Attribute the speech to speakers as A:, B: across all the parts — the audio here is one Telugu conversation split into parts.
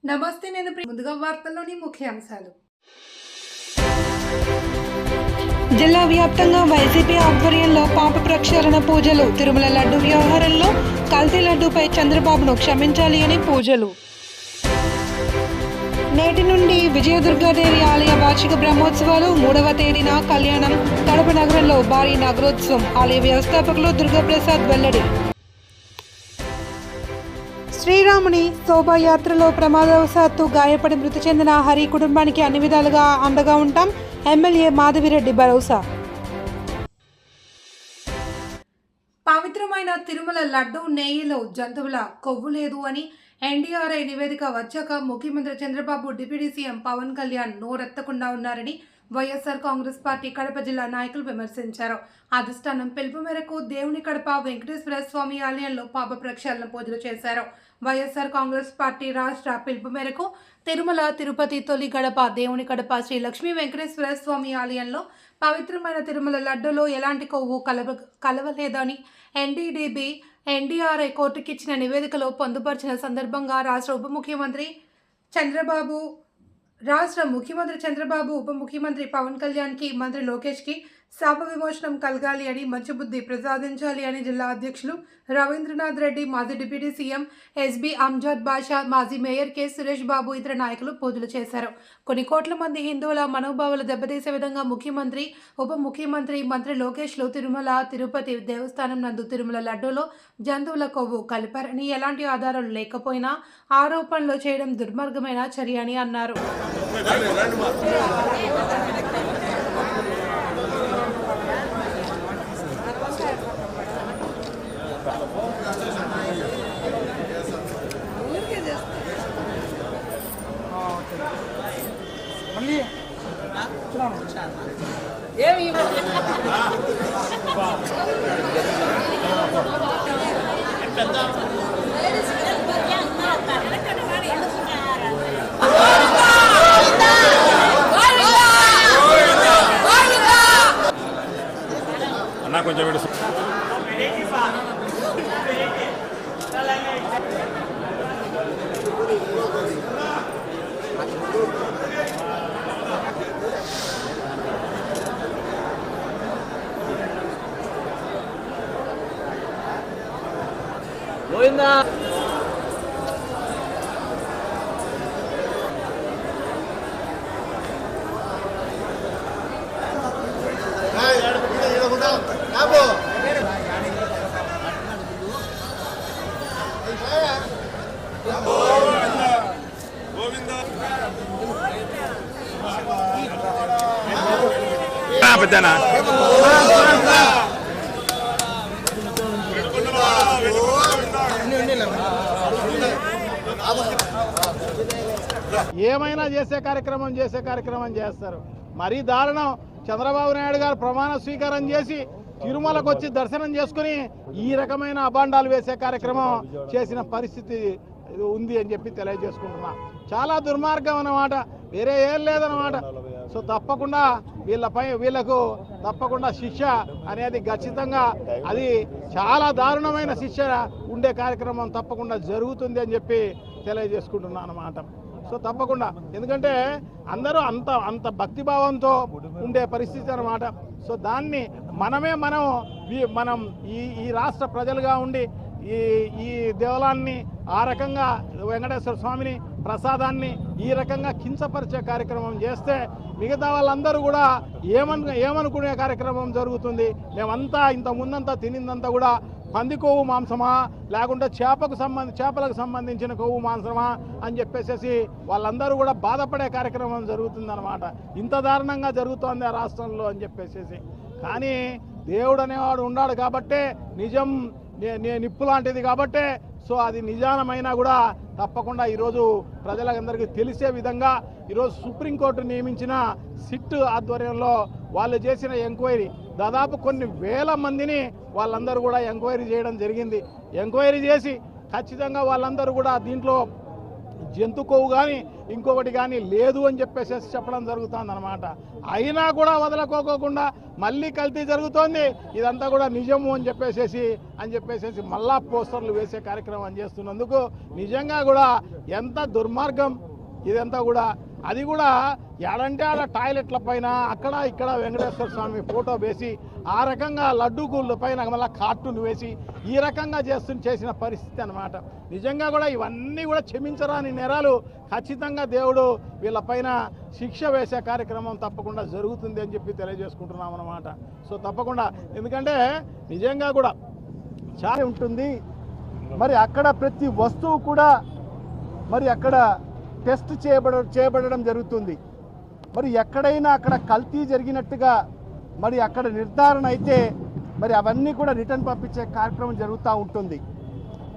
A: నమస్తే. ముందుగా వార్తల్లోని ముఖ్యాంశాలు.
B: జిల్లా వ్యాప్తంగా వైసీపీ ఆధ్వర్యంలో పాప ప్రక్షాళన పూజలు. తిరుమల లడ్డు వ్యవహారంలో కల్తీ లడ్డూపై చంద్రబాబును క్షమించాలి అని పూజలు. నేటి నుండి విజయదుర్గాదేవి ఆలయ వార్షిక బ్రహ్మోత్సవాలు. 3వ తేదీన కళ్యాణం. కడప నగరంలో భారీ నగరోత్సవం. ఆలయ వ్యవస్థాపకులు దుర్గాప్రసాద్ వెల్లడి. శ్రీరాముని శోభాయాత్రలో ప్రమాదవశాత్తు గాయపడి మృతి చెందిన హరి కుటుంబానికి అన్ని విధాలుగా అండగా ఉంటాం. ఎమ్మెల్యే మాధవిరెడ్డి భరోసా.
A: పవిత్రమైన తిరుమల లడ్డు నెయ్యిలో జంతువుల కొవ్వు లేదు అని ఎన్డీఆర్ఐ నివేదిక వచ్చాక ముఖ్యమంత్రి చంద్రబాబు, డిప్యూటీ సీఎం పవన్ కళ్యాణ్ నోరెత్తకుండా ఉన్నారని వైఎస్ఆర్ కాంగ్రెస్ పార్టీ కడప జిల్లా నాయకులు విమర్శించారు. అధిష్టానం పిలుపు మేరకు దేవుని కడప వెంకటేశ్వర స్వామి ఆలయంలో పాప ప్రక్షాళన పూజలు చేశారు. వైఎస్ఆర్ కాంగ్రెస్ పార్టీ రాష్ట్ర పిలుపు మేరకు తిరుమల తిరుపతి తొలి గడప దేవుని కడప శ్రీ లక్ష్మీ వెంకటేశ్వర స్వామి ఆలయంలో పవిత్రమైన తిరుమల లడ్డులో ఎలాంటి కొవ్వు కలవలేదని ఎన్డీడీబీ ఎన్డీఆర్ఐ కోర్టుకిచ్చిన నివేదికలో పొందుపరిచిన సందర్భంగా రాష్ట్ర ముఖ్యమంత్రి చంద్రబాబు, ఉప ముఖ్యమంత్రి పవన్ కళ్యాణ్కి, మంత్రి లోకేష్కి శాప విమోచనం కలగాలి అని, మంచి బుద్ధి ప్రసాదించాలి అని జిల్లా అధ్యక్షులు రవీంద్రనాథ్ రెడ్డి, మాజీ డిప్యూటీ సీఎం ఎస్బీ అంజద్ బాషా, మాజీ మేయర్ కె సురేష్ బాబు ఇతర నాయకులు పూజలు చేశారు. కొన్ని కోట్ల మంది హిందువుల మనోభావాలు దెబ్బతీసే విధంగా ముఖ్యమంత్రి, ఉప ముఖ్యమంత్రి, మంత్రి లోకేష్లు తిరుమల తిరుపతి దేవస్థానం నందు తిరుమల లడ్డూలో జంతువుల కొవ్వు కలిపారని, ఎలాంటి ఆధారాలు లేకపోయినా ఆరోపణలు చేయడం దుర్మార్గమైన చర్య అని అన్నారు.
C: అన్నా కొంచెం
D: గోవిందా.
C: పెద్దనా
E: ఏమైనా చేసే కార్యక్రమం చేస్తారు. మరీ దారుణం. చంద్రబాబు నాయుడు గారు ప్రమాణ స్వీకారం చేసి తిరుమలకు వచ్చి దర్శనం చేసుకుని ఈ రకమైన అబాండాలు వేసే కార్యక్రమం చేసిన పరిస్థితి ఉంది అని చెప్పి తెలియజేసుకుంటున్నా. చాలా దుర్మార్గం అన్నమాట, వేరే ఏం లేదన్నమాట. సో తప్పకుండా వీళ్ళకు తప్పకుండా శిక్ష అనేది ఖచ్చితంగా, అది చాలా దారుణమైన శిక్ష ఉండే కార్యక్రమం తప్పకుండా జరుగుతుంది అని చెప్పి తెలియజేసుకుంటున్నాను అన్నమాట. సో తప్పకుండా, ఎందుకంటే అందరూ అంత భక్తిభావంతో ఉండే పరిస్థితి అన్నమాట. సో దాన్ని మనం ఈ రాష్ట్ర ప్రజలుగా ఉండి ఈ దేవాలయాన్ని ఆ రకంగా వెంకటేశ్వర స్వామిని ప్రసాదాన్ని ఈ రకంగా కించపరిచే కార్యక్రమం చేస్తే మిగతా వాళ్ళందరూ కూడా ఏమనుకునే కార్యక్రమం జరుగుతుంది. మేమంతా ఇంత ముందంతా తినిందంతా కూడా పంది కొవ్వు మాంసమా, లేకుంటే చేపలకు సంబంధించిన కొవ్వు మాంసమా అని చెప్పేసి వాళ్ళందరూ కూడా బాధపడే కార్యక్రమం జరుగుతుందన్నమాట. ఇంత దారుణంగా జరుగుతోంది ఆ రాష్ట్రంలో అని చెప్పేసి. కానీ దేవుడు అనేవాడు ఉన్నాడు కాబట్టే, నిజం నిప్పు లాంటిది కాబట్టే, సో అది నిజానమైనా కూడా తప్పకుండా ఈరోజు ప్రజలందరికీ తెలిసే విధంగా ఈరోజు సుప్రీంకోర్టు నియమించిన సిట్ ఆధ్వర్యంలో వాళ్ళు చేసిన ఎంక్వైరీ, దాదాపు కొన్ని వేల మందిని వాళ్ళందరూ కూడా ఎంక్వైరీ చేయడం జరిగింది. ఎంక్వైరీ చేసి ఖచ్చితంగా వాళ్ళందరూ కూడా జంతు కొవ్వు కానీ ఇంకొకటి కానీ లేదు అని చెప్పేసి చెప్పడం జరుగుతుంది అనమాట. అయినా కూడా వదలకోకుండా మళ్ళీ కల్తీ జరుగుతోంది, ఇదంతా కూడా నిజము అని చెప్పేసి మళ్ళా పోస్టర్లు వేసే కార్యక్రమం చేస్తున్నందుకు నిజంగా కూడా ఎంత దుర్మార్గం ఇదంతా కూడా. అది కూడా ఎడంటే ఆడ టాయిలెట్ల పైన అక్కడ ఇక్కడ వెంకటేశ్వర స్వామి ఫోటో వేసి ఆ రకంగా లడ్డూ గుళ్ళ పైన మళ్ళీ కార్టూన్ వేసి ఈ రకంగా చేసిన పరిస్థితి అనమాట. నిజంగా కూడా ఇవన్నీ కూడా క్షమించరాని నేరాలు. ఖచ్చితంగా దేవుడు వీళ్ళపైన శిక్ష వేసే కార్యక్రమం తప్పకుండా జరుగుతుంది అని చెప్పి తెలియజేసుకుంటున్నాం అన్నమాట. సో తప్పకుండా, ఎందుకంటే నిజంగా కూడా చాలా ఉంటుంది. మరి అక్కడ ప్రతి వస్తువు కూడా మరి అక్కడ టెస్ట్ చేయబడడం జరుగుతుంది. మరి ఎక్కడైనా అక్కడ కల్తీ జరిగినట్టుగా మరి అక్కడ నిర్ధారణ అయితే మరి అవన్నీ కూడా రిటర్న్ పంపించే కార్యక్రమం జరుగుతూ ఉంటుంది.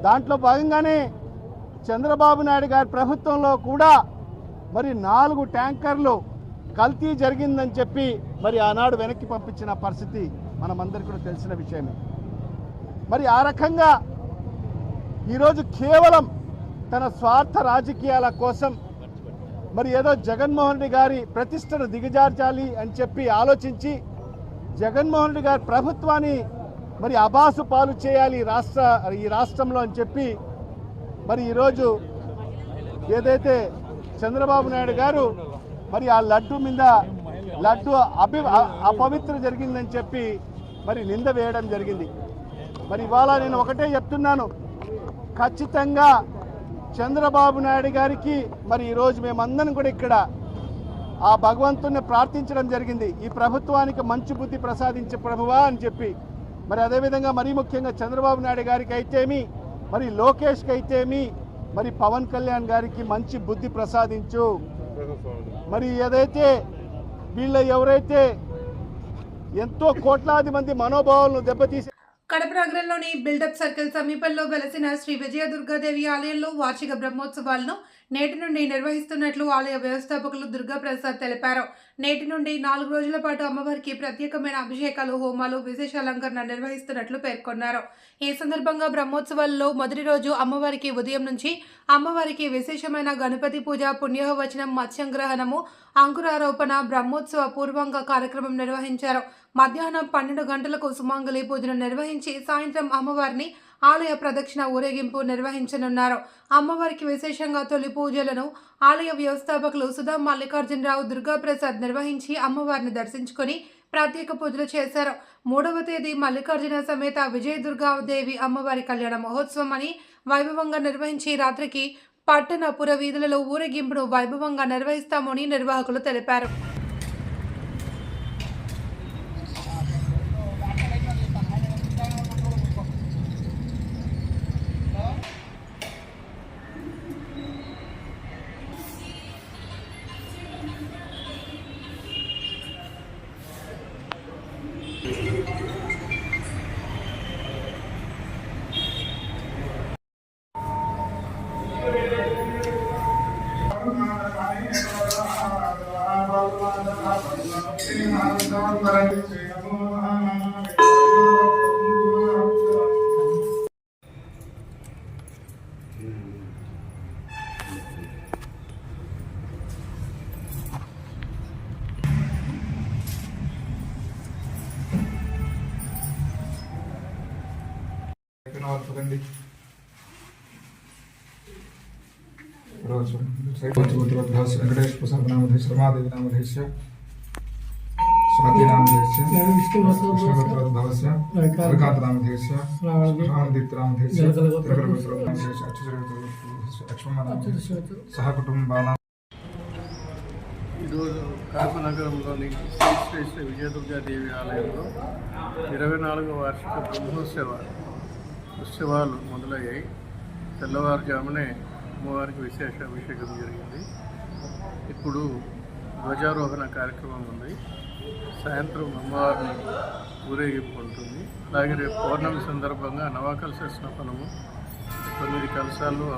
E: దాంట్లో భాగంగానే చంద్రబాబు నాయుడు గారి ప్రభుత్వంలో కూడా మరి 4 ట్యాంకర్లు కల్తీ జరిగిందని చెప్పి మరి ఆనాడు వెనక్కి పంపించిన పరిస్థితి మనమందరికీ కూడా తెలిసిన విషయమే. మరి ఆ రకంగా ఈరోజు కేవలం తన స్వార్థ రాజకీయాల కోసం మరి ఏదో జగన్మోహన్ రెడ్డి గారి ప్రతిష్టను దిగజార్చాలి అని చెప్పి ఆలోచించి జగన్మోహన్ రెడ్డి గారి ప్రభుత్వాన్ని మరి అబాసు పాలు చేయాలి ఈ రాష్ట్రంలో అని చెప్పి మరి ఈరోజు ఏదైతే చంద్రబాబు నాయుడు గారు మరి ఆ లడ్డు అపవిత్ర జరిగిందని చెప్పి మరి నింద వేయడం జరిగింది. మరి ఇవాళ నేను ఒకటే చెప్తున్నాను, ఖచ్చితంగా చంద్రబాబు నాయుడు గారికి మరి ఈరోజు మేమందరం కూడా ఇక్కడ ఆ భగవంతుని ప్రార్థించడం జరిగింది, ఈ ప్రభుత్వానికి మంచి బుద్ధి ప్రసాదించే ప్రభువా అని చెప్పి. మరి అదేవిధంగా మరీ ముఖ్యంగా చంద్రబాబు నాయుడు గారికి అయితేమి, మరి లోకేష్కి అయితేమి, మరి పవన్ కళ్యాణ్ గారికి మంచి బుద్ధి ప్రసాదించు. మరి ఏదైతే ఎవరైతే ఎంతో కోట్లాది మంది మనోభావాలను దెబ్బతీసి
A: కడప నగరంలోని బిల్డప్ సర్కిల్ సమీపంలో వెలసిన శ్రీ విజయదుర్గాదేవి ఆలయంలో వార్షిక బ్రహ్మోత్సవాలను నేటి నుండి నిర్వహిస్తున్నట్లు ఆలయ వ్యవస్థాపకులు దుర్గాప్రసాద్ తెలిపారు. నేటి నుండి 4 రోజుల పాటు అమ్మవారికి ప్రత్యేకమైన అభిషేకాలు, హోమాలు, విశేష అలంకరణ నిర్వహిస్తున్నట్లు పేర్కొన్నారు. ఈ సందర్భంగా బ్రహ్మోత్సవాల్లో మొదటి రోజు అమ్మవారికి ఉదయం నుంచి అమ్మవారికి విశేషమైన గణపతి పూజ, పుణ్యవచనం, మత్స్యంగ్రహణము, అంకురారోపణ, బ్రహ్మోత్సవ పూర్వంగా కార్యక్రమం నిర్వహించారు. మధ్యాహ్నం 12 గంటలకు సుమంగళి పూజను నిర్వహించి సాయంత్రం అమ్మవారిని ఆలయ ప్రదక్షిణ ఊరేగింపు నిర్వహించనున్నారు. అమ్మవారికి విశేషంగా తొలి పూజలను ఆలయ వ్యవస్థాపకులు సుధా మల్లికార్జునరావు, దుర్గాప్రసాద్ నిర్వహించి అమ్మవారిని దర్శించుకొని ప్రత్యేక పూజలు చేశారు. 3వ తేదీ మల్లికార్జున సమేత విజయదుర్గాదేవి అమ్మవారి కళ్యాణ మహోత్సవం అని వైభవంగా నిర్వహించి రాత్రికి పట్టణ పుర వీధులలో ఊరేగింపును వైభవంగా నిర్వహిస్తామని నిర్వాహకులు తెలిపారు.
C: వెంకటేశ్వర ప్రసాద్ నామధేశ్య రమాదేవి నామధేశ్య స్వాతి నామధేశ్య విష్ణుగోత్రోద్భవస్య హరికాంత నామధేశ్య శ్రావణదీప్తి నామధేశ్య లక్ష్మణ సహ కుటుంబానాం.
D: ఈరోజు కడప నగరంలోని శ్రీ శ్రీ విజయదుర్గాదేవి ఆలయంలో 24వ వార్షిక ఉత్సవాలు మొదలయ్యాయి. తెల్లవారుజామునే అమ్మవారికి విశేష అభిషేకం జరిగింది. ఇప్పుడు ధ్వజారోహణ కార్యక్రమం ఉంది. సాయంత్రం అమ్మవారిని ఊరేగింపు ఉంటుంది. అలాగే రేపు పౌర్ణమి సందర్భంగా నవకలశ స్నాపనము, 9 కలశాలు,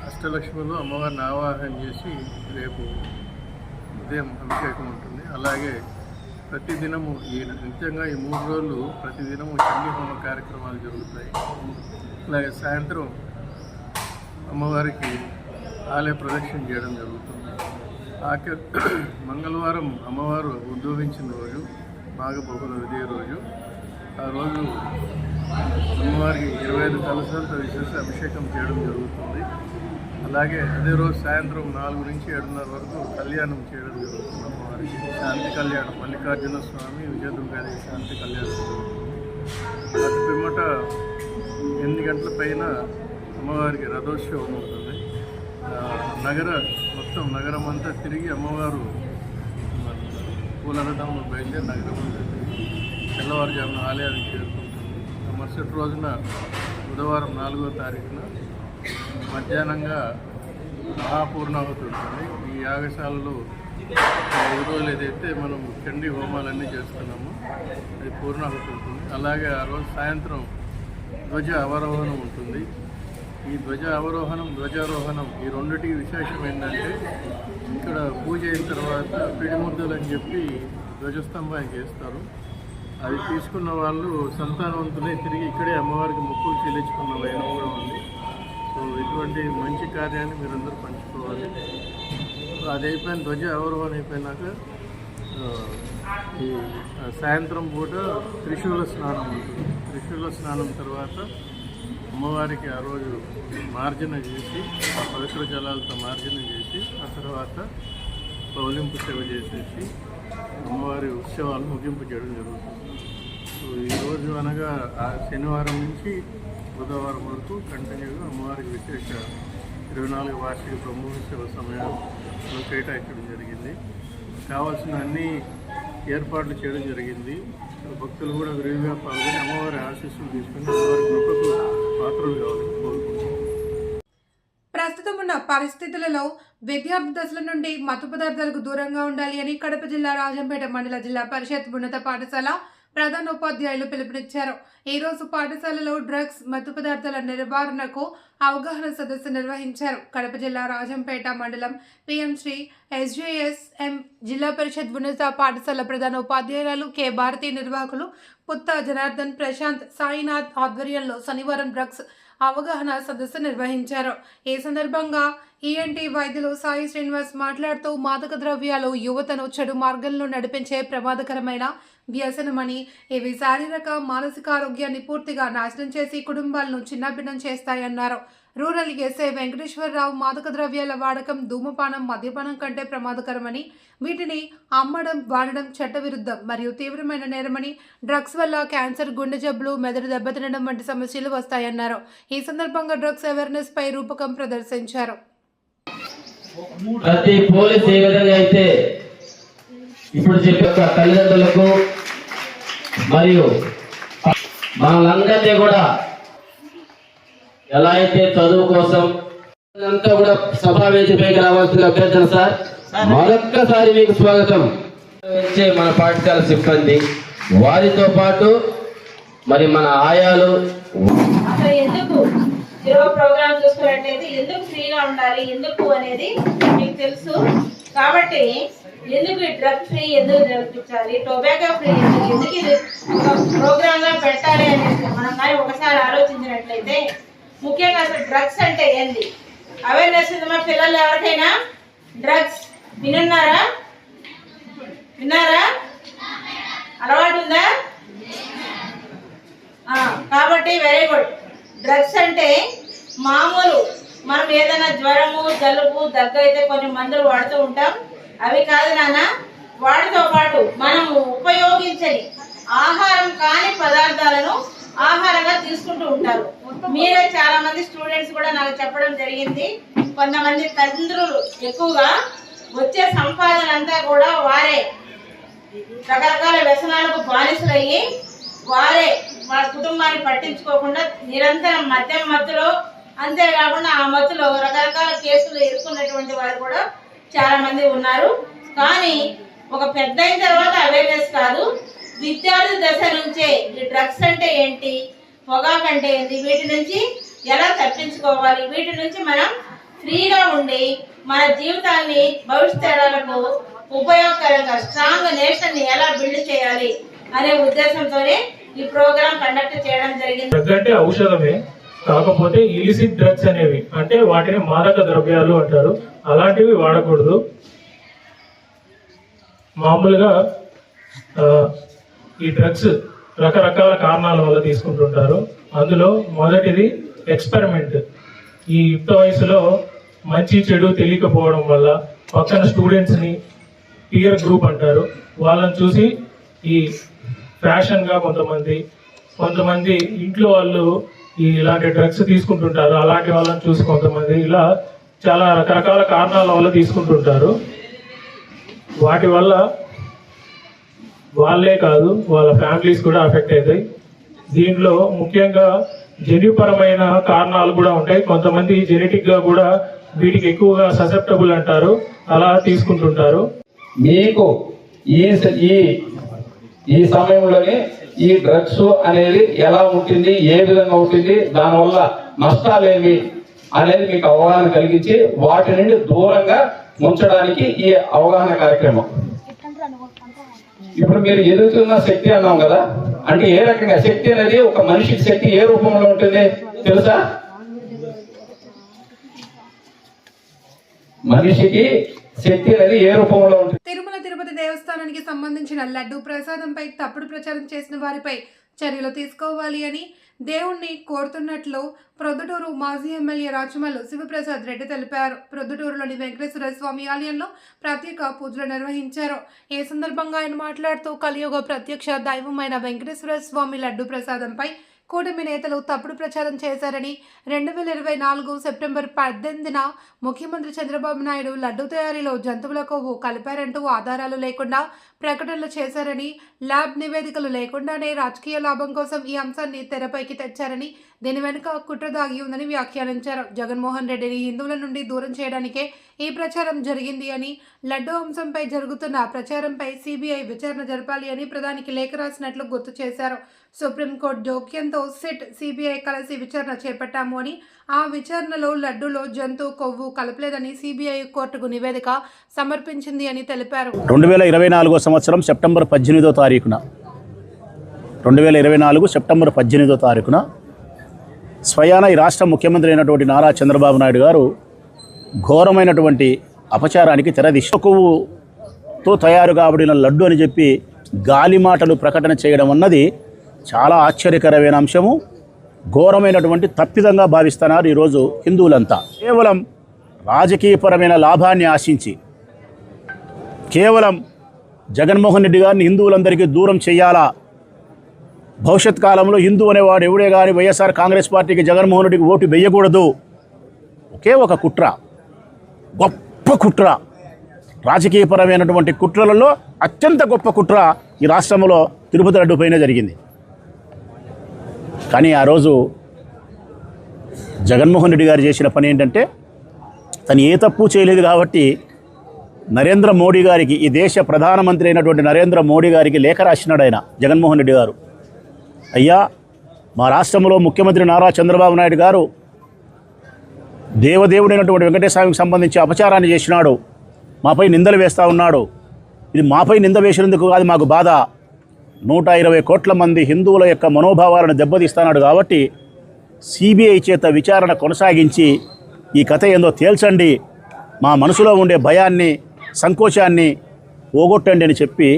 D: అష్టలక్ష్ములు అమ్మవారిని ఆవాహన చేసి రేపు ఉదయం అభిషేకం ఉంటుంది. అలాగే ప్రతిదినము నిత్యంగా ఈ 3 రోజులు ప్రతిదినము చండీ హోమ కార్యక్రమాలు జరుగుతాయి. అలాగే సాయంత్రం అమ్మవారికి ఆలయ ప్రదక్షిణ చేయడం జరుగుతుంది. మంగళవారం అమ్మవారు ఉద్భవించిన రోజు, మాఘ బహుళ విజయ రోజు. ఆ రోజు అమ్మవారికి 25 కలశాలతో విశేష అభిషేకం చేయడం జరుగుతుంది. అలాగే అదే రోజు సాయంత్రం 4 నుంచి 7:30 వరకు కళ్యాణం చేయడం జరుగుతుంది. అమ్మవారికి శాంతి కళ్యాణం, మల్లికార్జున స్వామి విజయదుర్గాదేవి శాంతి కళ్యాణం. అటు పిమ్మట 8 గంటల పైన అమ్మవారికి రథోత్సవం ఉంటుంది. నగరం అంతా తిరిగి అమ్మవారు పూల రథంలో బయలుదేరి నగరం అంతా తిరిగి తెల్లవారుజామున ఆలయానికి చేరుకుంటుంది. మరుసటి రోజున బుధవారం 4వ తారీఖున మధ్యాహ్నంగా మహాపూర్ణాహుతి ఉంటుంది. ఈ యాగశాలలో 5 రోజులు ఏదైతే మనం చండీ హోమాలన్నీ చేస్తున్నామో అది పూర్ణాహుతి ఉంటుంది. అలాగే ఆ రోజు సాయంత్రం ధ్వజ అవరోహణం ఉంటుంది. ఈ ధ్వజారోహణం ఈ రెండిటికి విశేషం ఏంటంటే, ఇక్కడ పూజ అయిన తర్వాత పిడిముద్దలు అని చెప్పి ధ్వజస్తంభానికి వేస్తారు. అది తీసుకున్న వాళ్ళు సంతానవంతులై తిరిగి ఇక్కడే అమ్మవారికి మొక్కులు చెల్లించుకున్న వైనం కూడా ఉంది. సో ఇటువంటి మంచి కార్యాన్ని మీరందరూ పంచుకోవాలి. అది అయిపోయిన ధ్వజ అవరోహణ అయిపోయినాక ఈ సాయంత్రం పూట త్రిశూల స్నానం ఉంటుంది. త్రిశూల స్నానం తర్వాత అమ్మవారికి ఆ రోజు మార్జన చేసి, పవిత్ర జలాలతో మార్జన చేసి, ఆ తర్వాత పౌలింపు సేవ చేసేసి అమ్మవారి ఉత్సవాలు ముగింపు చేయడం జరుగుతుంది. సో ఈరోజు అనగా ఆ శనివారం నుంచి బుధవారం వరకు కంటిన్యూగా అమ్మవారికి విశేష 24 వార్షిక బ్రహ్మోత్సవ సమయంలో కేటాయించడం జరిగింది. కావాల్సిన అన్ని ఏర్పాట్లు చేయడం జరిగింది. భక్తులు కూడా విరివిగా పాల్గొని అమ్మవారి ఆశీస్సులు తీసుకుని అమ్మవారి కృపకు పాత్రలు కావాలని కోరుకుంటున్నాం.
A: ప్రస్తుతం ఉన్న పరిస్థితులలో విద్యార్థి దశల నుండి మత్తు పదార్థాలకు దూరంగా ఉండాలి అని కడప జిల్లా రాజంపేట మండల జిల్లా పరిషత్ ఉన్నత పాఠశాల ప్రధానోపాధ్యాయులు పిలుపునిచ్చారు. ఈ రోజు పాఠశాలలో డ్రగ్స్, మత్తు పదార్థాల నివారణకు అవగాహన సదస్సు నిర్వహించారు. కడప జిల్లా రాజంపేట మండలం పిఎం శ్రీ SJSM జిల్లా పరిషత్ ఉన్నత పాఠశాల ప్రధానోపాధ్యాయులు కె భారతి, నిర్వాహకులు పుత్త జనార్దన్, ప్రశాంత్, సాయినాథ్ ఆధ్వర్యంలో శనివారం డ్రగ్స్ అవగాహన సదస్సు నిర్వహించారు. ఈ సందర్భంగా ENT వైద్యులు సాయి శ్రీనివాస్ మాట్లాడుతూ, మాదక ద్రవ్యాలు యువతను చెడు మార్గంలో నడిపించే ప్రమాదకరమైన వ్యసనమని, ఇవి శారీరక, మానసిక ఆరోగ్యాన్ని పూర్తిగా నాశనం చేసి కుటుంబాలను చిన్నాభిన్నం చేస్తాయన్నారు. రూరల్ ఎస్ఐ వెంకటేశ్వరరావు, మాదక ద్రవ్యాల వాడకం, ధూమపానం, మద్యపానం కంటే ప్రమాదకరమని, వీటిని అమ్మడం, వాడడం చట్టవిరుద్ధం మరియు తీవ్రమైన నేరమని, డ్రగ్స్ వల్ల క్యాన్సర్, గుండె జబ్బులు, మెదడు దెబ్బతినడం వంటి సమస్యలు వస్తాయన్నారు. ఈ సందర్భంగా డ్రగ్స్ అవేర్నెస్ పై రూపకం ప్రదర్శించారు.
F: ప్రతి పోలీస్ ఏ విధంగా అయితే ఇప్పుడు చెప్పే తల్లిదండ్రులకు మరియు మనందరినీ కూడా ఎలా అయితే చదువు కోసం అంతా కూడా సభావేదికపైకి రావాల్సిన అభ్యర్థన సార్, మరొక్కసారి మీకు స్వాగతం. మన పాఠశాల సిబ్బంది, వారితో పాటు మరి మన ఆయాలు
G: ఎందుకు ఈరోజు ప్రోగ్రామ్ చూసుకున్నట్టయితే ఎందుకు ఫ్రీగా ఉండాలి, ఎందుకు అనేది మీకు తెలుసు. కాబట్టి ఎందుకు ఈ డ్రగ్ ఫ్రీ ఎందుకు జరిపించాలి, టొబాకో ఫ్రీ ఎందుకు ఇది ప్రోగ్రామ్ గా పెట్టాలి అనేది మనం కానీ ఒకసారి ఆలోచించినట్లయితే, ముఖ్యంగా అసలు డ్రగ్స్ అంటే ఏంది అవేర్నెస్ ఉంది. మా పిల్లలు ఎవరికైనా డ్రగ్స్ విన్నారా? అలవాటు ఉందా? కాబట్టి వెరీ గుడ్. డ్రగ్స్ అంటే మామూలు మనం ఏదైనా జ్వరము, జలుబు, దగ్గు అయితే కొన్ని మందులు వాడుతూ ఉంటాం. అవి కాదు నాన్న, వాటితో పాటు మనము ఉపయోగించని ఆహారం కాని పదార్థాలను ఆహారంగా తీసుకుంటూ ఉంటారు. మీరే చాలా మంది స్టూడెంట్స్ కూడా నాకు చెప్పడం జరిగింది. కొంతమంది తండ్రులు ఎక్కువగా వచ్చే సంపాదన అంతా కూడా వారే రకరకాల వ్యసనాలకు బానిసలయ్యి వారే వాళ్ళ కుటుంబాన్ని పట్టించుకోకుండా నిరంతరం మద్యం మత్తులో, అంతేకాకుండా ఆ మత్తులో రకరకాల కేసులు ఎదుర్కొన్నటువంటి వారు కూడా చాలా మంది ఉన్నారు. కానీ ఒక పెద్ద అయిన తర్వాత అవేర్నెస్ కాదు, విద్యార్థి దశ నుంచే ఈ డ్రగ్స్ అంటే ఏంటి, పొగాకు అంటే ఏంటి, వీటి నుంచి ఎలా తప్పించుకోవాలి, వీటి నుంచి మనం ఫ్రీగా ఉండి మన జీవితాన్ని భవిష్యత్ తరాలకు ఉపయోగకరంగా స్ట్రాంగ్ నేషన్ ని ఎలా బిల్డ్ చేయాలి అనే ఉద్దేశంతోనే ఈ ప్రోగ్రామ్ కండక్ట్ చేయడం జరిగింది.
H: డ్రగ్ అంటే ఔషధమే, కాకపోతే ఇలిసిట్ డ్రగ్స్ అనేవి అంటే వాటిని మాదక ద్రవ్యాలు అంటారు, అలాంటివి వాడకూడదు. మామూలుగా ఈ డ్రగ్స్ రకరకాల కారణాల వల్ల తీసుకుంటుంటారు. అందులో మొదటిది ఎక్స్పెరిమెంట్. ఈ యుక్త వయసులో మంచి చెడు తెలియకపోవడం వల్ల పక్కన స్టూడెంట్స్ని పియర్ గ్రూప్ అంటారు, వాళ్ళని చూసి ఈ ఫ్యాషన్గా కొంతమంది ఇంట్లో వాళ్ళు ఇలాంటి డ్రగ్స్ తీసుకుంటుంటారు, అలాంటి వాళ్ళని చూసి కొంతమంది ఇలా చాలా రకరకాల కారణాల వల్ల తీసుకుంటుంటారు. వాటి వల్ల వాళ్ళే కాదు వాళ్ళ ఫ్యామిలీస్ కూడా అఫెక్ట్ అవుతాయి. దీంట్లో ముఖ్యంగా జన్యుపరమైన కారణాలు కూడా ఉంటాయి. కొంతమంది జెనెటిక్గా కూడా వీటికి ఎక్కువగా ససెప్టబుల్ అంటారు, అలా తీసుకుంటుంటారు.
F: మీకు ఈ సమయంలోనే ఈ డ్రగ్స్ అనేది ఎలా ఉంటుంది, ఏ విధంగా ఉంటుంది, దానివల్ల నష్టాలేమి అనేది మీకు అవగాహన కలిగించి వాటి నుండి దూరంగా ఉంచడానికి ఈ అవగాహన కార్యక్రమం. ఇప్పుడు మీరు ఎదుగుతున్న శక్తి అన్నాం కదా, అంటే ఏ రకంగా శక్తి అనేది ఒక మనిషికి శక్తి ఏ రూపంలో ఉంటుంది తెలుసా? మనిషికి శక్తి అనేది ఏ రూపంలో ఉంటుంది?
A: తిరుపతి దేవస్థానానికి సంబంధించిన లడ్డు ప్రసాదంపై తప్పుడు ప్రచారం చేసిన వారిపై చర్యలు తీసుకోవాలి అని దేవుణ్ణి కోరుతున్నట్లు ప్రొద్దుటూరు మాజీ ఎమ్మెల్యే రాచమల్లు శివప్రసాద్ రెడ్డి తెలిపారు. ప్రొద్దుటూరులోని వెంకటేశ్వర స్వామి ఆలయంలో ప్రత్యేక పూజలు నిర్వహించారు. ఈ సందర్భంగా ఆయన మాట్లాడుతూ కలియుగ ప్రత్యక్ష దైవమైన వెంకటేశ్వర స్వామి లడ్డు ప్రసాదంపై కూటమి నేతలు తప్పుడు ప్రచారం చేశారని, 2024 సెప్టెంబర్ 18న ముఖ్యమంత్రి చంద్రబాబు నాయుడు లడ్డు తయారీలో జంతువుల కొవ్వు కలిపారంటూ ఆధారాలు లేకుండా ప్రకటనలు చేశారని, ల్యాబ్ నివేదికలు లేకుండానే రాజకీయ లాభం కోసం ఈ అంశాన్ని తెరపైకి తెచ్చారని, దీని వెనుక కుట్ర దాగి ఉందని వ్యాఖ్యానించారు. జగన్మోహన్ రెడ్డిని హిందువుల నుండి దూరం చేయడానికే ఈ ప్రచారం జరిగింది అని, లడ్డు అంశంపై జరుగుతున్న ప్రచారంపై సిబిఐ విచారణ జరపాలి అని ప్రధానికి లేఖ రాసినట్లు గుర్తు చేశారు. సుప్రీంకోర్టు జోక్యంతో సిట్, సిబిఐ కలిసి విచారణ చేపట్టాము అని, ఆ విచారణలో లడ్డూలో జంతు కొవ్వు కలపలేదని సిబిఐ కోర్టుకు నివేదిక సమర్పించింది అని తెలిపారు.
I: 2024 సంవత్సరం సెప్టెంబర్ 18వ తారీఖున 2024 సెప్టెంబర్ 18వ తారీఖున స్వయాన ఈ రాష్ట్ర ముఖ్యమంత్రి అయినటువంటి నారా చంద్రబాబు నాయుడు గారు ఘోరమైనటువంటి అపచారానికి తెరదీసి కొవ్వుతో తయారు కాబడిన లడ్డు అని చెప్పి గాలి మాటలు ప్రకటన చేయడం అన్నది చాలా ఆశ్చర్యకరమైన అంశము. ఘోరమైనటువంటి తప్పిదంగా భావిస్తున్నారు ఈరోజు హిందువులంతా. కేవలం రాజకీయపరమైన లాభాన్ని ఆశించి కేవలం జగన్మోహన్ రెడ్డి గారిని హిందువులందరికీ దూరం చేయాలా, భవిష్యత్ కాలంలో హిందూ అనేవాడు ఎవడే కానీ వైఎస్ఆర్ కాంగ్రెస్ పార్టీకి జగన్మోహన్ రెడ్డికి ఓటు వేయకూడదు, ఒకే ఒక కుట్ర, గొప్ప కుట్ర, రాజకీయపరమైనటువంటి కుట్రలలో అత్యంత గొప్ప కుట్ర ఈ రాష్ట్రంలో తిరుపతి లడ్డు పైన జరిగింది. కానీ ఆ రోజు జగన్మోహన్ రెడ్డి గారు చేసిన పని ఏంటంటే, తను ఏ తప్పు చేయలేదు కాబట్టి నరేంద్ర మోడీ గారికి, ఈ దేశ ప్రధానమంత్రి అయినటువంటి నరేంద్ర మోడీ గారికి లేఖ రాసినాడు ఆయన జగన్మోహన్ రెడ్డి గారు. అయ్యా, మా రాష్ట్రంలో ముఖ్యమంత్రి నారా చంద్రబాబు నాయుడు గారు దేవదేవుడైనటువంటి వెంకటేశ్వర స్వామికి సంబంధించి అపచారాన్ని చేసినాడు, మాపై నిందలు వేస్తూ ఉన్నాడు. ఇది మాపై నింద వేసినందుకు కాదు మాకు బాధ, 120 కోట్ల మంది హిందువుల యొక్క మనోభావాలను దెబ్బతీస్తున్నాడు కాబట్టి సిబిఐ చేత విచారణ కొనసాగించి ఈ కథ ఏందో తేల్చండి, మా మనసులో ఉండే భయాన్ని, సంకోచాన్ని పోగొట్టండి అని చెప్పి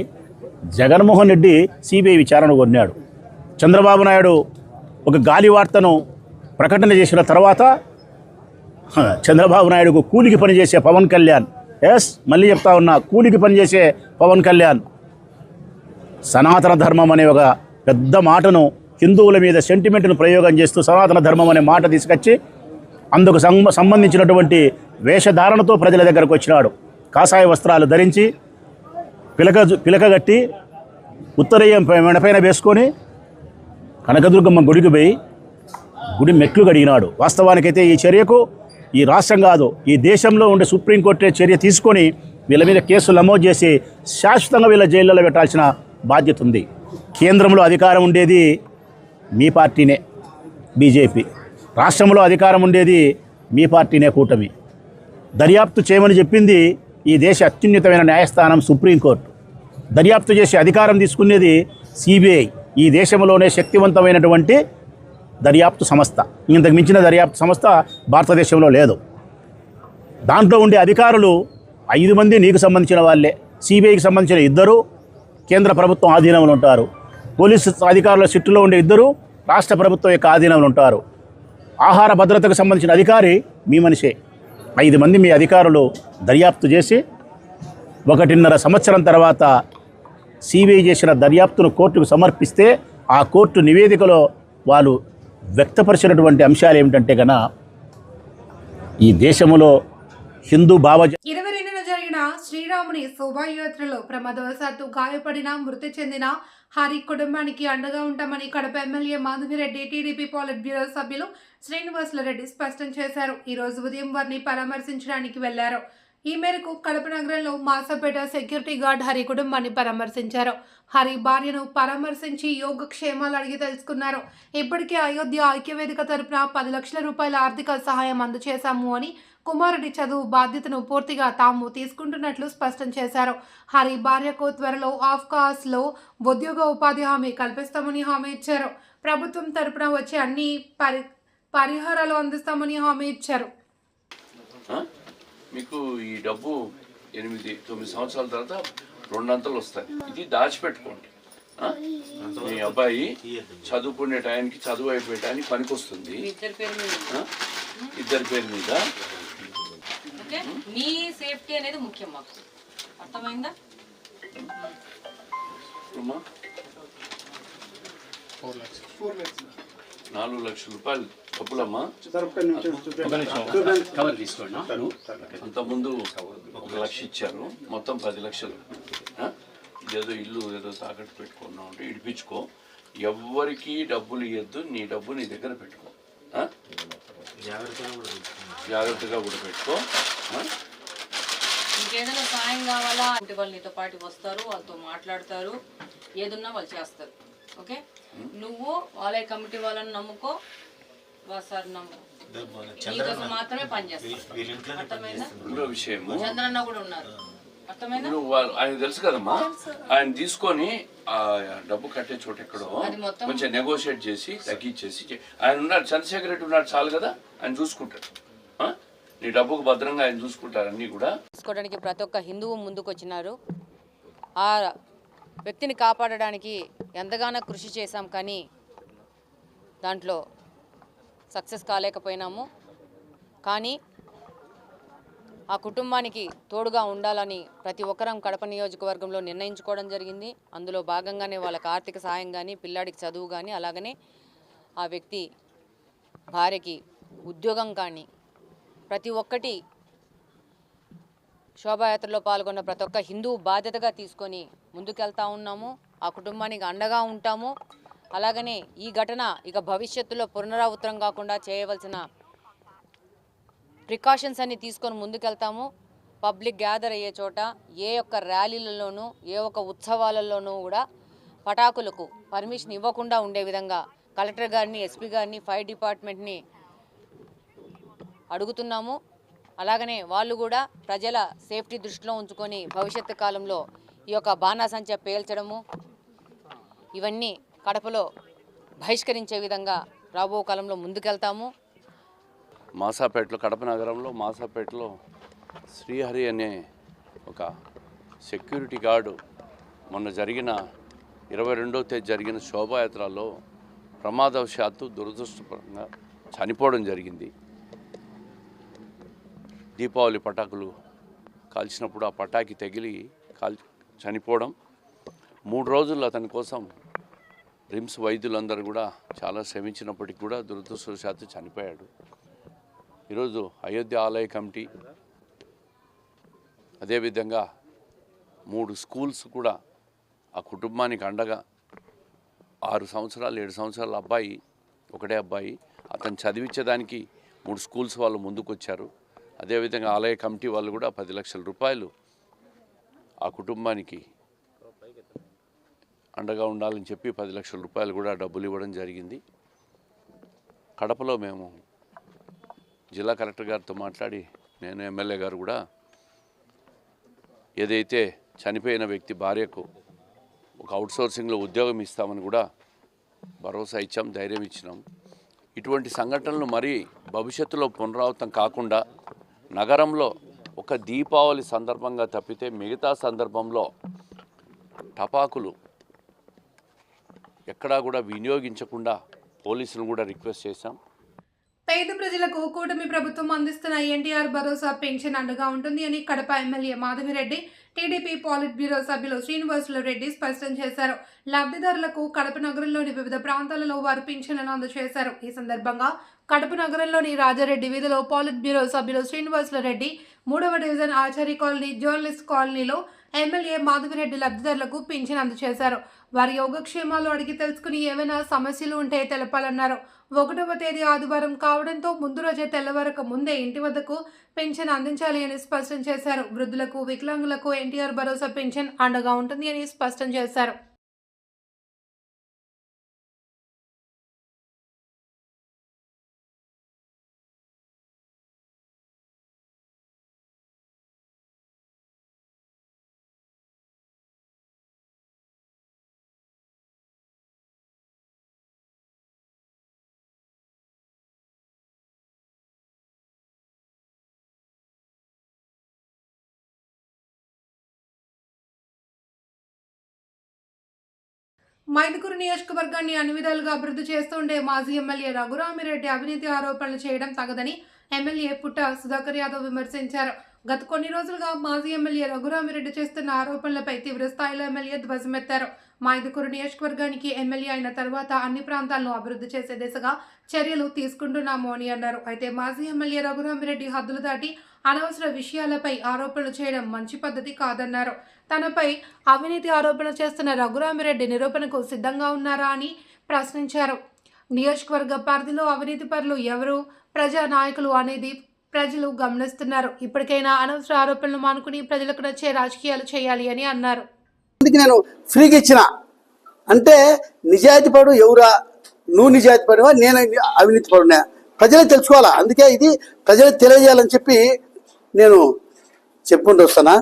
I: జగన్మోహన్ రెడ్డి సిబిఐ విచారణ కొన్నాడు. చంద్రబాబు నాయుడు ఒక గాలి వార్తను ప్రకటన చేసిన తర్వాత చంద్రబాబు నాయుడుకు కూలికి పనిచేసే పవన్ కళ్యాణ్, మళ్ళీ చెప్తా ఉన్నా, కూలికి పనిచేసే పవన్ కళ్యాణ్ సనాతన ధర్మం అనే ఒక పెద్ద మాటను, హిందువుల మీద సెంటిమెంట్ను ప్రయోగం చేస్తూ సనాతన ధర్మం అనే మాట తీసుకొచ్చి అందుకు సంబంధించినటువంటి వేషధారణతో ప్రజల దగ్గరకు వచ్చినాడు. కాషాయ వస్త్రాలు ధరించి పిలకగట్టి ఉత్తరీయం మెడపైన వేసుకొని కనకదుర్గమ్మ గుడికి పోయి గుడి మెట్లు కడిగినాడు. వాస్తవానికైతే ఈ చర్యకు ఈ రాష్ట్రం కాదు, ఈ దేశంలో ఉండే సుప్రీంకోర్టే చర్య తీసుకొని వీళ్ళ మీద కేసులు నమోదు చేసి శాశ్వతంగా వీళ్ళ జైళ్ళలో పెట్టాల్సిన బాధ్యత ఉంది. కేంద్రంలో అధికారం ఉండేది మీ పార్టీనే, బీజేపీ. రాష్ట్రంలో అధికారం ఉండేది మీ పార్టీనే, కూటమి. దర్యాప్తు చేయమని చెప్పింది ఈ దేశ అత్యున్నతమైన న్యాయస్థానం సుప్రీంకోర్టు. దర్యాప్తు చేసి అధికారం తీసుకునేది సిబిఐ, ఈ దేశంలోనే శక్తివంతమైనటువంటి దర్యాప్తు సంస్థ. ఇంతకు మించిన దర్యాప్తు సంస్థ భారతదేశంలో లేదు. దాంట్లో ఉండే అధికారులు 5 మంది నీకు సంబంధించిన వాళ్ళే. సిబిఐకి సంబంధించిన 2 కేంద్ర ప్రభుత్వం ఆధీనంలో ఉంటారు. పోలీసు అధికారుల సిట్టులో ఉండే 2 రాష్ట్ర ప్రభుత్వం యొక్క ఆధీనంలో ఉంటారు. ఆహార భద్రతకు సంబంధించిన అధికారి మీ మనిషే. 5 మంది మీ అధికారులు దర్యాప్తు చేసి 1.5 సంవత్సరం తర్వాత సిబిఐ చేసిన దర్యాప్తును కోర్టుకు సమర్పిస్తే ఆ కోర్టు నివేదికలో వాళ్ళు వ్యక్తపరిచినటువంటి అంశాలు ఏమిటంటే కనుక ఈ దేశంలో హిందూ భావజ
A: 22న జరిగిన శ్రీరాముని శోభాయాత్రలో ప్రమాదవశాత్తు గాయపడిన మృతి చెందిన హరి కుటుంబానికి అండగా ఉంటామని Kadapa MLA Madhavi Reddy TDP politburo సభ్యులు శ్రీనివాసులరెడ్డి స్పష్టం చేశారు. ఈ రోజు ఉదయం వారిని పరామర్శించడానికి వెళ్లారు. ఈ మేరకు కడప నగరంలో మాసపేట సెక్యూరిటీ గార్డ్ హరి కుటుంబాన్ని పరామర్శించారు. హరి భార్యను పరామర్శించి యోగక్షేమాలు అడిగి తెలుసుకున్నారు. ఇప్పటికే అయోధ్య ఐక్యవేదిక తరపున 10 లక్షల రూపాయల ఆర్థిక సహాయం అందజేశాము అని, కుమారుడి చదువు బాధ్యతను పూర్తిగా తాము తీసుకుంటున్నట్లు స్పష్టం చేశారు. హరి భార్యకు త్వరలో ఆఫ్కాస్లో ఉద్యోగ ఉపాధి హామీ కల్పిస్తామని హామీ ఇచ్చారు. ప్రభుత్వం తరపున వచ్చే అన్ని పరిహారాలు అందిస్తామని హామీ ఇచ్చారు.
J: మీకు ఈ డబ్బు 8-9 సంవత్సరాల తర్వాత 2 అంతలు వస్తాయి. ఇది దాచిపెట్టుకోండి. మీ అబ్బాయి చదువుకునే టైంకి చదువు అయిపోయే టైంకి పనికి వస్తుంది. ఇద్దరి పేరు మీద
K: మీ సేఫ్టీ అనేది ముఖ్యం మాకు. అర్థమైందా?
J: 4 లక్షల రూపాయలు డబ్బులమ్మా. అంతకుముందు 1 లక్ష ఇచ్చారు, మొత్తం 10 లక్షలు. ఏదో ఇల్లు ఏదో తాకట్టు పెట్టుకున్నావు అంటే ఇడిపించుకో. ఎవ్వరికి డబ్బులు ఇవ్వద్దు, నీ డబ్బు నీ దగ్గర పెట్టుకో. జాగ్రత్తగా కూడా పెట్టుకో.
K: ఇంకేదైనా సాయం కావాలా అంటే వాళ్ళు నీతో పాటు వస్తారు, వాళ్ళతో మాట్లాడతారు, ఏదున్నా వాళ్ళు చేస్తారు. ఓకే, నువ్వు ఆలయ కమిటీ వాళ్ళని నమ్ముకో, సార్ నీకోసం మాత్రమే పనిచేస్తారు. అర్థమైందా? చంద్రన్న కూడా ఉన్నారు. అర్థమైందా?
J: ఆయన తెలుసు కదమ్మా. ఆయన తీసుకొని ఆ డబ్బు కట్టే చోట ఎక్కడో కొంచెం నెగోషియేట్ చేసి తగ్గించేసి ఆయన ఉన్నాడు, చంద్రశేఖర్ రెడ్డి ఉన్నాడు, చాలు కదా, ఆయన చూసుకుంటాడు. నీ డబ్బుకు భద్రంగా ఆయన చూసుకుంటారు. అన్నీ కూడా
K: తీసుకోవడానికి ప్రతి ఒక్క హిందువు ముందుకు వచ్చినారు. ఆ వ్యక్తిని కాపాడడానికి ఎంతగానో కృషి చేశాం, కానీ దాంట్లో సక్సెస్ కాలేకపోయినాము. కానీ ఆ కుటుంబానికి తోడుగా ఉండాలని ప్రతి ఒక్కరం కడప నియోజకవర్గంలో నిర్ణయించుకోవడం జరిగింది. అందులో భాగంగానే వాళ్ళకి ఆర్థిక సాయం కానీ, పిల్లాడికి చదువు కానీ, అలాగనే ఆ వ్యక్తి భార్యకి ఉద్యోగం కానీ ప్రతి ఒక్కటి శోభాయాత్రలో పాల్గొన్న ప్రతి ఒక్క హిందూ బాధ్యతగా తీసుకొని ముందుకెళ్తా ఉన్నాము. ఆ కుటుంబానికి అండగా ఉంటాము. అలాగనే ఈ ఘటన ఇక భవిష్యత్తులో పునరావృతం కాకుండా చేయవలసిన ప్రికాషన్స్ అన్ని తీసుకొని ముందుకెళ్తాము. పబ్లిక్ గ్యాదర్ అయ్యే చోట, ఏ ఒక్క ర్యాలీలలోనూ, ఏ ఒక్క ఉత్సవాలలోనూ కూడా పటాకులకు పర్మిషన్ ఇవ్వకుండా ఉండే విధంగా కలెక్టర్ గారిని, ఎస్పీ గారిని, ఫైర్ డిపార్ట్మెంట్ని అడుగుతున్నాము. అలాగనే వాళ్ళు కూడా ప్రజల సేఫ్టీ దృష్టిలో ఉంచుకొని భవిష్యత్తు కాలంలో ఈ యొక్క బాణాసంచా పేల్చడము ఇవన్నీ కడపలో బహిష్కరించే విధంగా రాబో కాలంలో ముందుకెళ్తాము.
J: మాసాపేటలో, కడప నగరంలో మాసాపేటలో శ్రీహరి అనే ఒక సెక్యూరిటీ గార్డు మొన్న జరిగిన 22వ తేదీ జరిగిన శోభాయాత్రలో ప్రమాదవశాత్తు దురదృష్టపరంగా చనిపోవడం జరిగింది. దీపావళి పటాకులు కాల్చినప్పుడు ఆ పటాకి తగిలి చనిపోవడం. 3 రోజులు అతని కోసం రిమ్స్ వైద్యులందరూ కూడా చాలా శ్రమించినప్పటికీ కూడా దురదృష్టవశాత్తు చనిపోయాడు. ఈరోజు అయోధ్య ఆలయ కమిటీ, అదేవిధంగా 3 స్కూల్స్ కూడా ఆ కుటుంబానికి అండగా 6 సంవత్సరాలు 7 సంవత్సరాల అబ్బాయి, ఒకటే అబ్బాయి, అతను చదివించేదానికి 3 స్కూల్స్ వాళ్ళు ముందుకు వచ్చారు. అదేవిధంగా ఆలయ కమిటీ వాళ్ళు కూడా 10 లక్షల రూపాయలు ఆ కుటుంబానికి అండగా ఉండాలని చెప్పి 10 లక్షల రూపాయలు కూడా డబ్బులు ఇవ్వడం జరిగింది. కడపలో మేము జిల్లా కలెక్టర్ గారితో మాట్లాడి, నేను ఎమ్మెల్యే గారు కూడా ఏదైతే చనిపోయిన వ్యక్తి భార్యకు ఒక అవుట్సోర్సింగ్లో ఉద్యోగం ఇస్తామని కూడా భరోసా ఇచ్చాం, ధైర్యం ఇచ్చినాం. ఇటువంటి సంఘటనలు మరీ భవిష్యత్తులో పునరావృతం కాకుండా నగరంలో ఒక దీపావళి సందర్భంగా తప్పితే మిగతా సందర్భంలో టపాకులు ఎక్కడా కూడా వినియోగించకుండా పోలీసులను కూడా రిక్వెస్ట్ చేశాం.
A: పేద ప్రజలకు కూటమి ప్రభుత్వం అందిస్తున్న ఎన్టీఆర్ భరోసా పెన్షన్ అండగా ఉంటుంది అని Kadapa MLA Madhavi Reddy, TDP politburo సభ్యులు శ్రీనివాసులు రెడ్డి స్పష్టం చేశారు. లబ్ధిదారులకు కడప నగరంలోని వివిధ ప్రాంతాలలో వారు పింఛన్లను అందజేశారు. ఈ సందర్భంగా కడప నగరంలోని రాజారెడ్డి వీధిలో పాలిట్ బ్యూరో సభ్యులు శ్రీనివాసులు రెడ్డి 3వ డివిజన్ ఆచారి కాలనీ, జర్నలిస్ట్ కాలనీలో ఎమ్మెల్యే మాధవిరెడ్డి లబ్ధిదారులకు పింఛన్ అందజేశారు. వారి యోగక్షేమాలు అడిగి తెలుసుకుని ఏమైనా సమస్యలు ఉంటే తెలపాలన్నారు. 1వ తేదీ ఆదివారం కావడంతో ముందు రోజే తెల్లవారక ముందే ఇంటి వద్దకు పెన్షన్ అందించాలి అని స్పష్టం చేశారు. వృద్ధులకు, వికలాంగులకు ఎన్టీఆర్ భరోసా పెన్షన్ అండగా ఉంటుంది అని స్పష్టం చేశారు. మైదుకూరు నియోజకవర్గాన్ని అన్ని విధాలుగా అభివృద్ధి చేస్తుండే మాజీ ఎమ్మెల్యే రఘురామిరెడ్డి అవినీతి ఆరోపణలు చేయడం తగదని ఎమ్మెల్యే పుట్ట సుధాకర్ యాదవ్ విమర్శించారు. గత కొన్ని రోజులుగా మాజీ ఎమ్మెల్యే రఘురామిరెడ్డి చేస్తున్న ఆరోపణలపై తీవ్ర స్థాయిలో ఎమ్మెల్యే ధ్వజమెత్తారు. మైదుకూరు నియోజకవర్గానికి ఎమ్మెల్యే అయిన తర్వాత అన్ని ప్రాంతాలను అభివృద్ధి చేసే దిశగా చర్యలు తీసుకుంటున్నాము అని అన్నారు. అయితే మాజీ ఎమ్మెల్యే రఘురామిరెడ్డి హద్దులు దాటి అనవసర విషయాలపై ఆరోపణలు చేయడం మంచి పద్ధతి కాదన్నారు. తనపై అవినీతి ఆరోపణలు చేస్తున్న రఘురామిరెడ్డి నిరూపణకు సిద్ధంగా ఉన్నారా అని ప్రశ్నించారు. నియోజకవర్గ పరిధిలో అవినీతి పరులు ఎవరు, ప్రజా నాయకులు అనేది ప్రజలు గమనిస్తున్నారు. ఇప్పటికైనా అనవసర ఆరోపణలు మానుకుని ప్రజలకు నచ్చే రాజకీయాలు చేయాలి అని అన్నారు.
L: నేను ఫ్రీగా ఇచ్చిన అంటే నిజాయితీ పడు ఎవరా, నువ్వు నిజాయితీ పడివా, నేను అవినీతి పడునా ప్రజలకు తెలుసుకోవాలా. అందుకే ఇది ప్రజలకు తెలియజేయాలని చెప్పి నేను చెప్పుకుంటూ వస్తానా.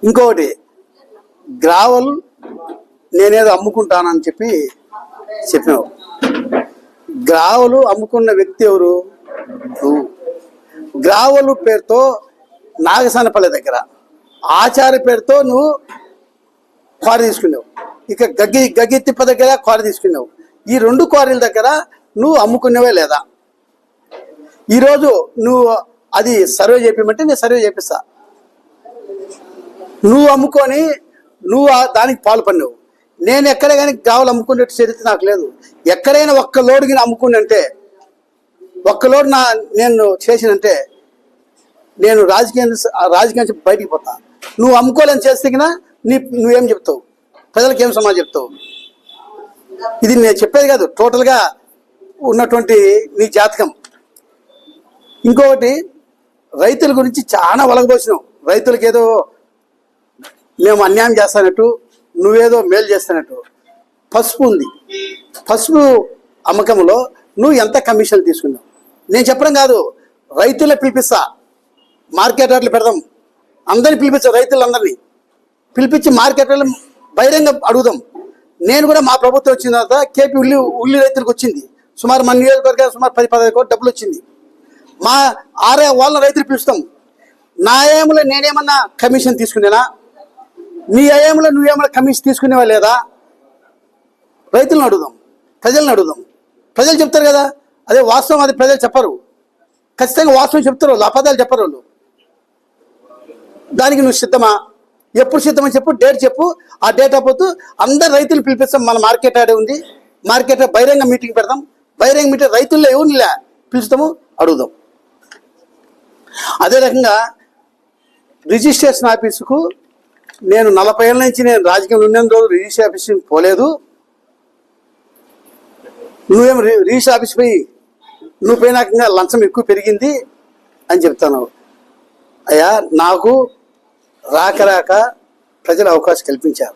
L: ఇంకొకటి, గ్రావల్ నేనేదో అమ్ముకుంటానని చెప్పి చెప్పినావు. గ్రావలు అమ్ముకున్న వ్యక్తి ఎవరు? నువ్వు. గ్రావలు పేరుతో నాగసానపల్లి దగ్గర ఆచార్య పేరుతో నువ్వు క్వారీ తీసుకున్నావు. ఇక గగ్గి తిప్ప దగ్గర క్వారీ తీసుకున్నావు. ఈ 2 క్వారీల దగ్గర నువ్వు అమ్ముకునేవే లేదా? ఈరోజు నువ్వు అది సర్వే చేయమంటే నేను సర్వే చేపిస్తా. నువ్వు అమ్ముకొని నువ్వు దానికి పాల్పడినావు. నేను ఎక్కడ కానీ గ్రావలు అమ్ముకునే చరిత్ర నాకు లేదు. ఎక్కడైనా ఒక్క లోడ్ గిన అమ్ముకున్నంటే, ఒక్క లోడ్ నేను చేసినంటే నేను రాజకీయం నుంచి బయటికి పోతా. నువ్వు అమ్ముకోలేని చేస్తే గిన నువ్వేం చెప్తావు? ప్రజలకు ఏం సమాధానం చెప్తావు? ఇది నేను చెప్పేది కాదు, టోటల్గా ఉన్నటువంటి నీ జాతకం. ఇంకొకటి, రైతుల గురించి చాలా వలగబోసినావు. రైతులకు ఏదో మేము అన్యాయం చేస్తానట్టు, నువ్వేదో మేలు చేస్తానట్టు. పసుపు ఉంది, పసుపు అమ్మకంలో నువ్వు ఎంత కమిషన్ తీసుకున్నావు? నేను చెప్పడం కాదు, రైతులే పిలిపిస్తా, మార్కెట్ రేట్లు పెడదాం, అందరినీ పిలిపించా, రైతులందరినీ పిలిపించి మార్కెట్ రేట్లు బహిరంగ అడుగుదాం. నేను కూడా మా ప్రభుత్వం వచ్చిన తర్వాత కేపీ ఉల్లి రైతులకు వచ్చింది సుమారు మన నియోజకవర్గానికి సుమారు 10-15 కోట్ల డబ్బులు వచ్చింది. మా వాళ్ళ రైతులు పిలుస్తాం. నా ఏములో నేనేమన్నా కమిషన్ తీసుకునేనా? నీ ఏములో నువ్వేమన్నా కమిషన్ తీసుకునేవా లేదా? రైతులను అడుగుదాం, ప్రజలను అడుగుదాం. ప్రజలు చెప్తారు కదా, అదే వాస్తవం. అది ప్రజలు చెప్పరు, ఖచ్చితంగా వాస్తవం చెప్తారు వాళ్ళు, అబద్ధాలు చెప్పరు వాళ్ళు. దానికి నువ్వు సిద్ధమా? ఎప్పుడు సిద్ధమని చెప్పు, డేట్ చెప్పు. ఆ డేట్ అయిపోతూ అందరు రైతులు పిలిపిస్తాం. మన మార్కెట్ ఆడే ఉంది, మార్కెట్ బహిరంగ మీటింగ్ పెడతాం. బహిరంగ మీటింగ్ రైతుల్లో ఎవరినిలే పిలుస్తాము, అడుగుదాం. అదే రకంగా రిజిస్ట్రేషన్ ఆఫీసుకు నేను 40 ఏళ్ళ నుంచి నేను రాజకీయంలో ఉన్న రోజు రిజిస్ట్రేషన్ ఆఫీస్కి పోలేదు. నువ్వేం రిజిస్ట్రేషన్ ఆఫీస్ పోయి నువ్వు పోయినాకంగా లంచం ఎక్కువ పెరిగింది అని చెప్తాను. అయ్యా, నాకు రాక ప్రజలు అవకాశం కల్పించారు,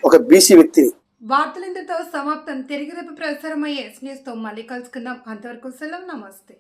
L: ఒక బీసీ వ్యక్తిని.
A: వార్తలు ఇంతతో సమాప్తం. తిరిగి రేపు ప్రసారమయ్యే న్యూస్తో మళ్ళీ కలుసుకుందాం. అంతవరకు సెలవు, నమస్తే.